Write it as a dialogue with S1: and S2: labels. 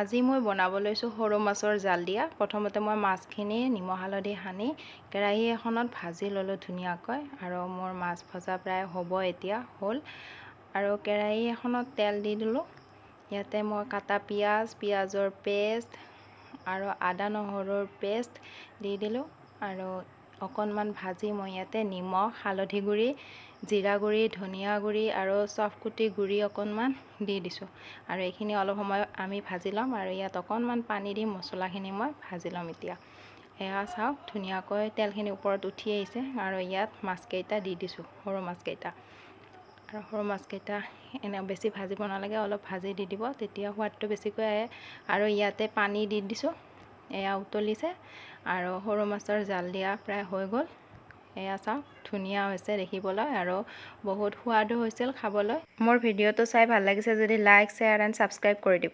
S1: আজি মই বনাব লৈছোঁ সৰু মাছৰ জাল দিয়া। প্ৰথমতে মই মাছখিনি নিমখ হালধি সানি কেৰাহী এখনত ভাজি ল'লোঁ ধুনীয়াকৈ। আৰু মোৰ মাছ ভজা প্ৰায় হ'ব এতিয়া হ'ল। আৰু কেৰাহী এখনত তেল দি দিলোঁ। ইয়াতে মই কাটা পিঁয়াজৰ পেষ্ট আৰু আদা নহৰুৰ পেষ্ট দি দিলোঁ। আৰু অকণমান ভাজি মই ইয়াতে নিমখ, হালধি গুড়ি, জিৰা গুড়ি, ধনিয়া গুড়ি আৰু চফকুটি গুড়ি অকণমান দি দিছোঁ। আৰু এইখিনি অলপ সময় আমি ভাজি ল'ম। আৰু ইয়াত অকণমান পানী দি মছলাখিনি মই ভাজি ল'ম এতিয়া। এয়া চাওক ধুনীয়াকৈ তেলখিনি ওপৰত উঠি আহিছে। আৰু ইয়াত মাছকেইটা দি দিছোঁ, সৰু মাছকেইটা। আৰু সৰু মাছকেইটা এনে বেছি ভাজিব নালাগে, অলপ ভাজি দি দিব, তেতিয়া সোৱাদটো বেছিকৈ আহে। আৰু ইয়াতে পানী দি দিছোঁ। এয়া উতলিছে আৰু সৰু মাছৰ জাল দিয়া প্ৰায় হৈ গ'ল। এয়া চাওক ধুনীয়া হৈছে দেখিবলৈ আৰু বহুত সোৱাদো হৈছিল খাবলৈ। মোৰ ভিডিঅ'টো চাই ভাল লাগিছে যদি লাইক, শ্বেয়াৰ এণ্ড ছাবস্ক্ৰাইব কৰি দিব।